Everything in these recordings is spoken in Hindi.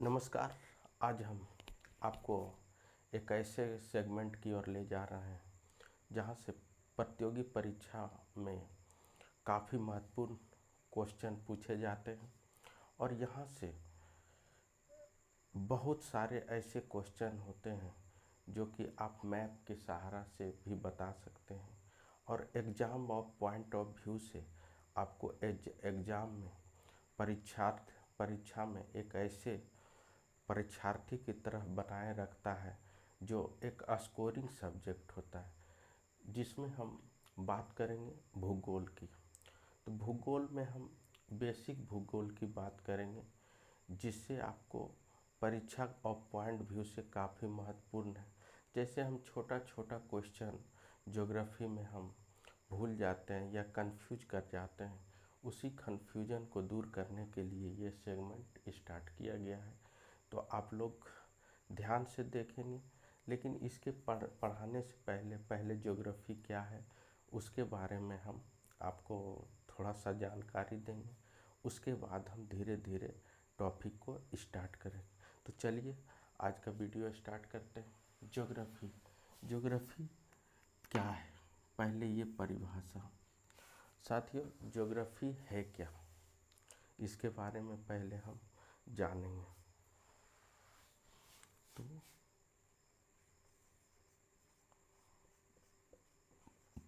नमस्कार। आज हम आपको एक ऐसे सेगमेंट की ओर ले जा रहे हैं जहां से प्रतियोगी परीक्षा में काफ़ी महत्वपूर्ण क्वेश्चन पूछे जाते हैं और यहां से बहुत सारे ऐसे क्वेश्चन होते हैं जो कि आप मैप के सहारा से भी बता सकते हैं और exam of point of view से आपको एग्ज़ाम में परीक्षा में एक ऐसे परीक्षार्थी की तरह बनाए रखता है जो एक स्कोरिंग सब्जेक्ट होता है जिसमें हम बात करेंगे भूगोल की। तो भूगोल में हम बेसिक भूगोल की बात करेंगे जिससे आपको परीक्षा ऑफ पॉइंट व्यू से काफ़ी महत्वपूर्ण है। जैसे हम छोटा छोटा क्वेश्चन ज्योग्राफी में हम भूल जाते हैं या कंफ्यूज कर जाते हैं, उसी कन्फ्यूजन को दूर करने के लिए ये सेगमेंट स्टार्ट किया गया है। तो आप लोग ध्यान से देखेंगे, लेकिन इसके पढ़ाने से पहले ज्योग्राफी क्या है उसके बारे में हम आपको थोड़ा सा जानकारी देंगे। उसके बाद हम धीरे धीरे टॉपिक को स्टार्ट करें। तो चलिए आज का वीडियो स्टार्ट करते हैं। ज्योग्राफी क्या है, पहले ये परिभाषा। साथियों, ज्योग्राफी है क्या, इसके बारे में पहले हम जानेंगे। तो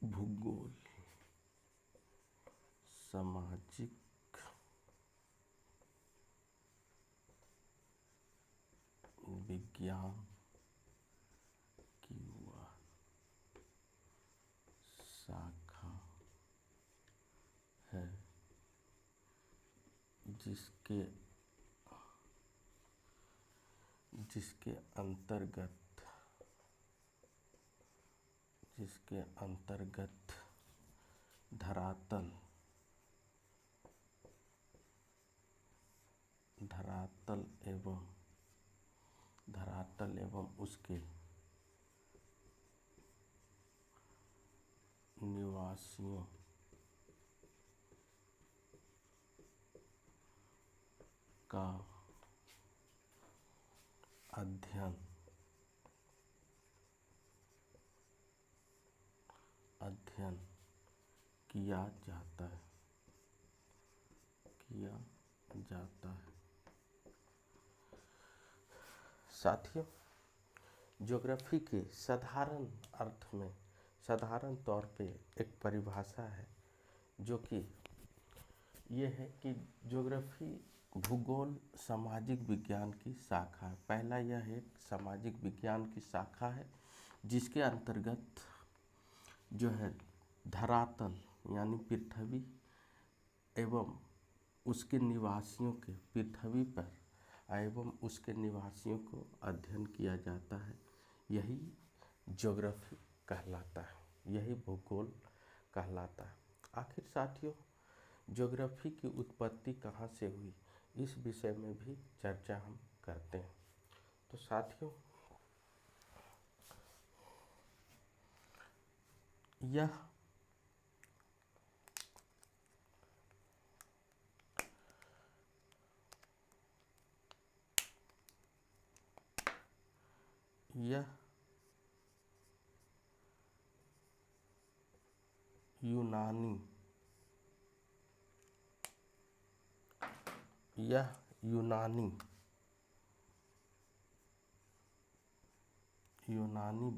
भूगोल सामाजिक विज्ञान की वह शाखा है जिसके अंतर्गत धरातल एवं उसके निवासियों का अध्ययन किया जाता है। साथियों, ज्योग्राफी के साधारण अर्थ में साधारण तौर पे एक परिभाषा है जो कि ये है कि ज्योग्राफी भूगोल सामाजिक विज्ञान की शाखा है। पहला यह एक सामाजिक विज्ञान की शाखा है जिसके अंतर्गत जो है धरातल यानी पृथ्वी एवं उसके निवासियों के पृथ्वी पर एवं उसके निवासियों को अध्ययन किया जाता है। यही ज्योग्राफी कहलाता है, यही भूगोल कहलाता है। आखिर साथियों, ज्योग्राफी की उत्पत्ति कहाँ से हुई, इस विषय में भी चर्चा हम करते हैं। तो साथियों, यह यूनानी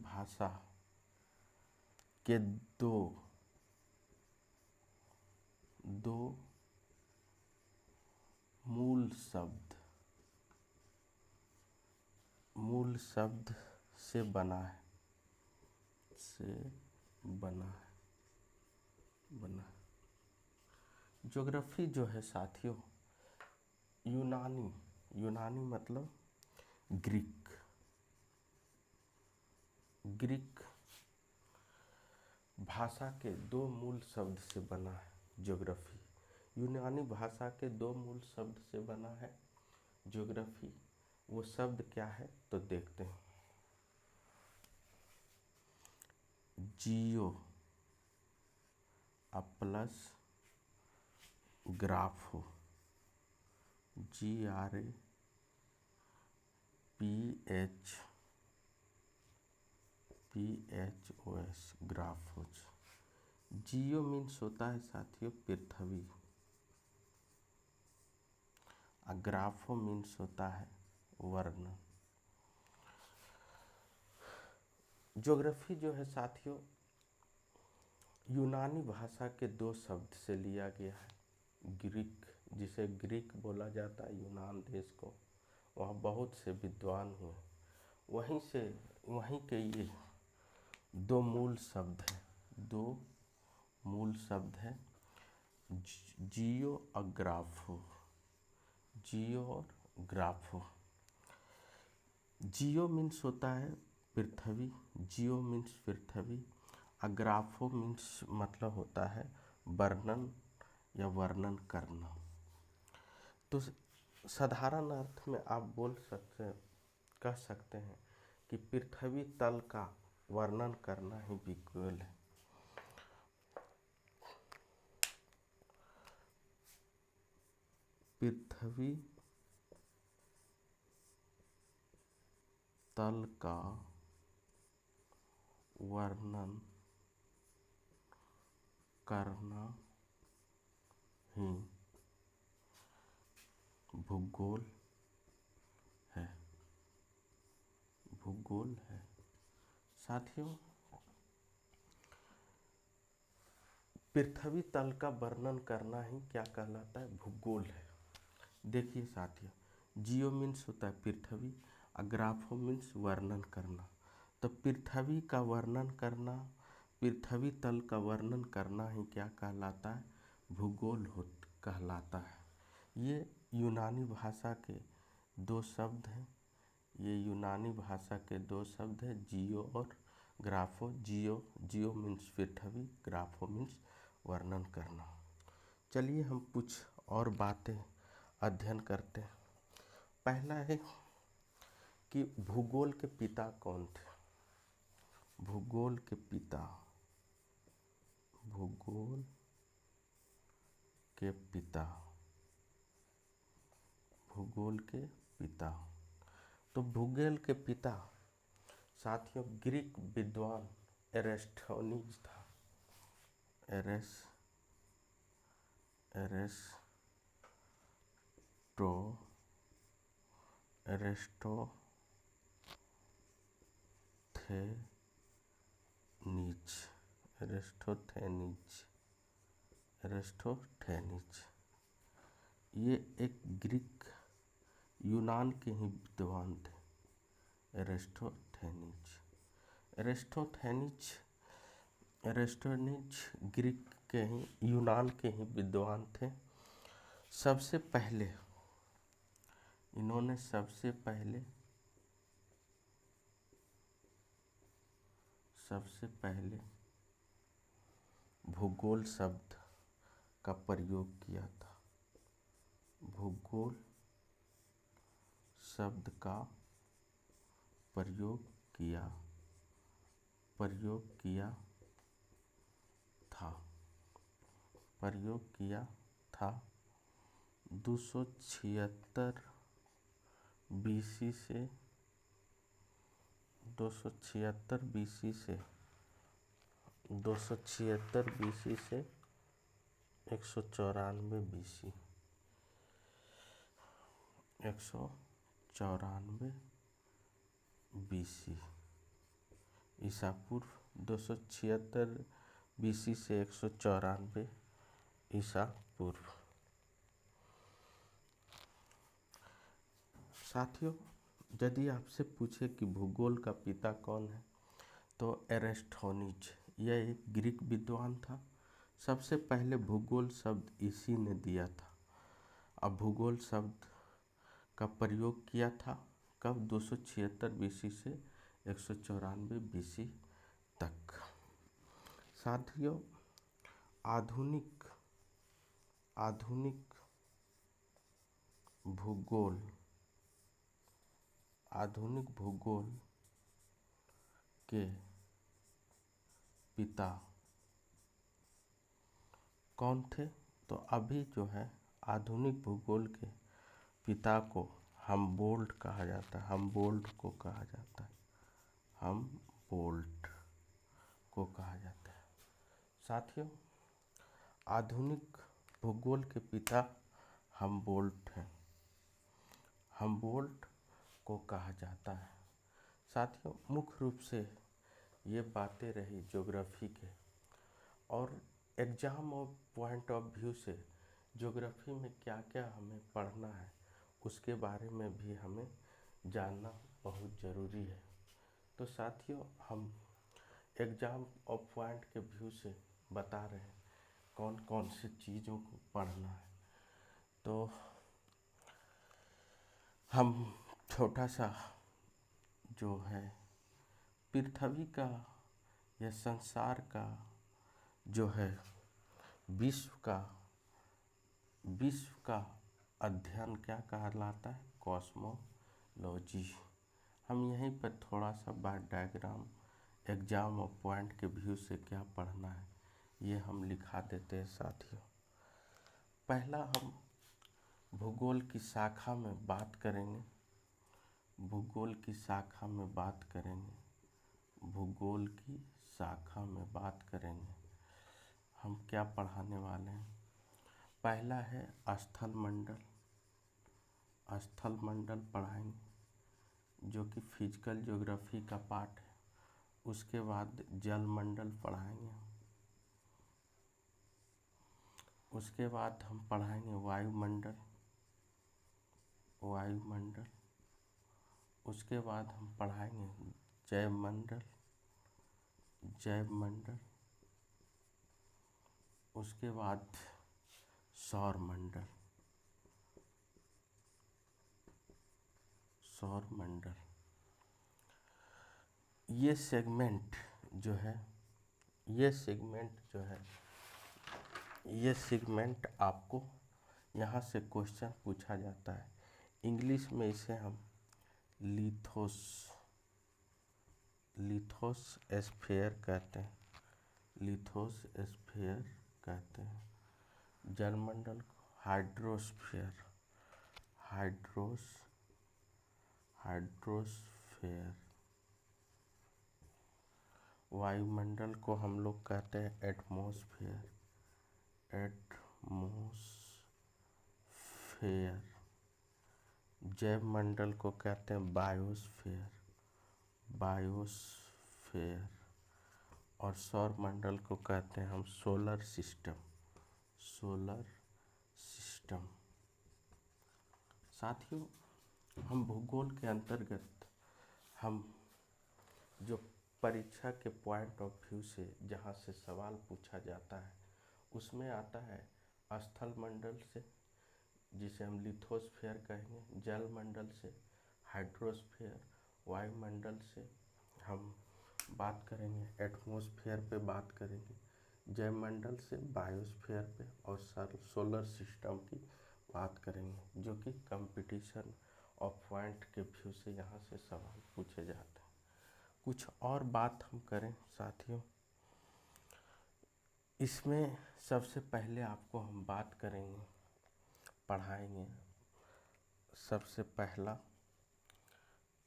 भाषा के दो मूल शब्द से बना है। ज्योग्राफी जो है साथियों, यूनानी मतलब ग्रीक भाषा के दो मूल शब्द से बना है ज्योग्राफी। यूनानी भाषा के दो मूल शब्द से बना है ज्योग्राफी। वो शब्द क्या है तो देखते हैं। Geo plus grapho, GRAPHO PHOS graphos. Geo means होता है साथियों पृथ्वी, और ग्राफो मीन्स होता है वर्णन। ज्योग्राफी जो है साथियों यूनानी भाषा के दो शब्द से लिया गया है। ग्रीक, जिसे ग्रीक बोला जाता है यूनान देश को, वहाँ बहुत से विद्वान हुए, वहीं के ये दो मूल शब्द हैं, जियो और ग्राफो। जियो और ग्राफो। जियो मीन्स होता है पृथ्वी, जियो मीन्स पृथ्वी, और ग्राफो मीन्स मतलब होता है वर्णन या वर्णन करना। तो साधारण अर्थ में आप कह सकते हैं कि पृथ्वी तल का वर्णन करना ही भूगोल है। पृथ्वी तल का वर्णन करना ही भूगोल है। भूगोल है साथियों। पृथ्वी तल का वर्णन करना ही क्या कहलाता है? भूगोल है। देखिए साथियों, जियो मीन्स होता है पृथ्वी, और ग्राफो मीन्स वर्णन करना। तो पृथ्वी का वर्णन करना, पृथ्वी तल का वर्णन करना ही क्या कहलाता है? भूगोल कहलाता है। ये यूनानी भाषा के दो शब्द हैं। जियो और ग्राफो। जियो मीन्स पृथ्वी, ग्राफो मीन्स वर्णन करना। चलिए हम कुछ और बातें अध्ययन करते हैं। पहला है कि भूगोल के पिता कौन थे? भूगोल के पिता तो भूगोल के पिता साथियों ग्रीक विद्वान एरिस्टोथेनीज था। एरिस्टोथेनीज ये एक ग्रीक यूनान के ही विद्वान थे। एरिस्टोथेनीज ग्रीक के ही, यूनान के ही विद्वान थे। इन्होंने सबसे पहले भूगोल शब्द का प्रयोग किया था। भूगोल शब्द का प्रयोग किया था 276 बीसी से 194 बीसी ईसा पूर्व। 276 बीसी से 194 ईसा पूर्व। साथियों, यदि आपसे पूछे कि भूगोल का पिता कौन है, तो एरिस्टोथेनीज यह एक ग्रीक विद्वान था। सबसे पहले भूगोल शब्द इसी ने दिया था। अब भूगोल शब्द का प्रयोग किया था कब? 276 बीसी से 194 बीसी तक। साथियों, आधुनिक भूगोल के पिता कौन थे? तो अभी जो है आधुनिक भूगोल के पिता को हमबोल्ट कहा जाता है, हमबोल्ट को कहा जाता है, हमबोल्ट को कहा जाता है। साथियों, आधुनिक भूगोल के पिता हमबोल्ट हैं, हमबोल्ट को कहा जाता है। साथियों, मुख्य रूप से ये बातें रही ज्योग्राफी के, और एग्जाम और पॉइंट ऑफ व्यू से ज्योग्राफी में क्या क्या हमें पढ़ना है उसके बारे में भी हमें जानना बहुत ज़रूरी है। तो साथियों, हम एग्जाम और पॉइंट के व्यू से बता रहे हैं कौन कौन सी चीज़ों को पढ़ना है। तो हम छोटा सा जो है पृथ्वी का या संसार का जो है विश्व का अध्ययन क्या कहलाता है, कॉस्मोलॉजी। हम यहीं पर थोड़ा सा बार डायग्राम एग्जाम और पॉइंट के व्यू से क्या पढ़ना है ये हम लिखा देते हैं। साथियों, पहला हम भूगोल की शाखा में बात करेंगे, भूगोल की शाखा में बात करेंगे, भूगोल की शाखा में बात करेंगे। हम क्या पढ़ाने वाले हैं? पहला है स्थल मंडल, स्थल मंडल पढ़ाएंगे जो कि फिजिकल ज्योग्राफी का पार्ट है। उसके बाद जल मंडल पढ़ाएंगे, उसके बाद हम पढ़ाएंगे वायुमंडल, वायुमंडल। उसके बाद हम पढ़ाएंगे जैवमंडल, जैवमंडल। उसके बाद सौरमंडल, सौरमंडल। ये सेगमेंट जो है, ये सेगमेंट आपको यहाँ से क्वेश्चन पूछा जाता है। इंग्लिश में इसे हम लिथोस्फेयर कहते हैं, लिथोस्फेयर कहते हैं। जलमंडल को हाइड्रोस्फेयर, हाइड्रोस्फेयर। वायुमंडल को हम लोग कहते हैं एटमॉस्फेयर, एटमॉस्फेयर। जैवमंडल को कहते हैं बायोस्फेयर, बायोस्फेयर। और सौरमंडल को कहते हैं हम सोलर सिस्टम, सोलर सिस्टम। साथियों, हम भूगोल के अंतर्गत हम जो परीक्षा के पॉइंट ऑफ व्यू से जहाँ से सवाल पूछा जाता है उसमें आता है स्थल मंडल से, जिसे हम लिथोस्फेयर कहेंगे, जल मंडल से हाइड्रोस्फेयर, वायुमंडल से हम बात करेंगे एटमॉस्फेयर पे बात करेंगे, जैवमंडल से बायोस्फीयर पे, और सोलर सिस्टम की बात करेंगे जो कि कंपटीशन और पॉइंट के व्यू से यहाँ से सवाल पूछे जाते हैं। कुछ और बात हम करें साथियों, इसमें सबसे पहले आपको हम बात करेंगे, पढ़ाएंगे, सबसे पहला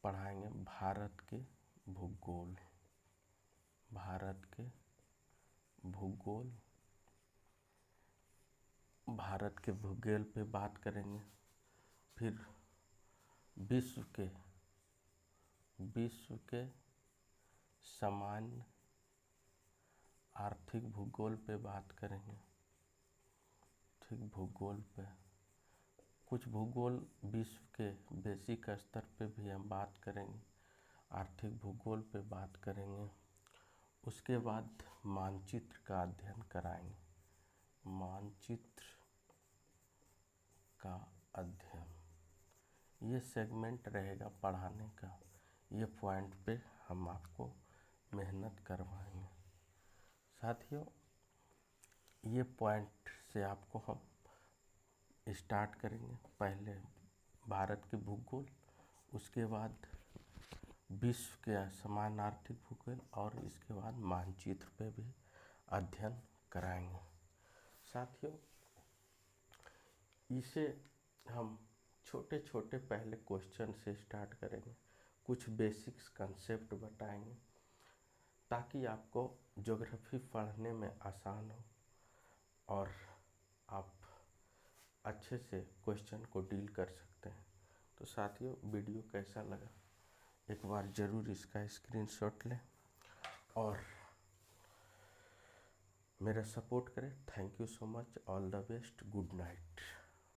पढ़ाएंगे भारत के भूगोल, भारत के भूगोल, भारत के भूगोल पे बात करेंगे। फिर विश्व के सामान्य आर्थिक भूगोल पे बात करेंगे, ठीक, भूगोल पे। कुछ भूगोल विश्व के बेसिक स्तर पे भी हम बात करेंगे, आर्थिक भूगोल पे बात करेंगे। उसके बाद मानचित्र का अध्ययन कराएंगे, मानचित्र का अध्ययन। ये सेगमेंट रहेगा पढ़ाने का, ये पॉइंट पे हम आपको मेहनत करवाएंगे। साथियों, ये पॉइंट से आपको हम स्टार्ट करेंगे। पहले भारत के भूगोल, उसके बाद विश्व के समान आर्थिक भूगोल, और इसके बाद मानचित्र पे भी अध्ययन कराएंगे। साथियों, इसे हम छोटे छोटे पहले क्वेश्चन से स्टार्ट करेंगे, कुछ बेसिक्स कंसेप्ट बताएंगे ताकि आपको ज्योग्राफी पढ़ने में आसान हो और आप अच्छे से क्वेश्चन को डील कर सकते हैं। तो साथियों, वीडियो कैसा लगा एक बार ज़रूर इसका स्क्रीनशॉट लें और मेरा सपोर्ट करें। Thank you so much, all the best, good night.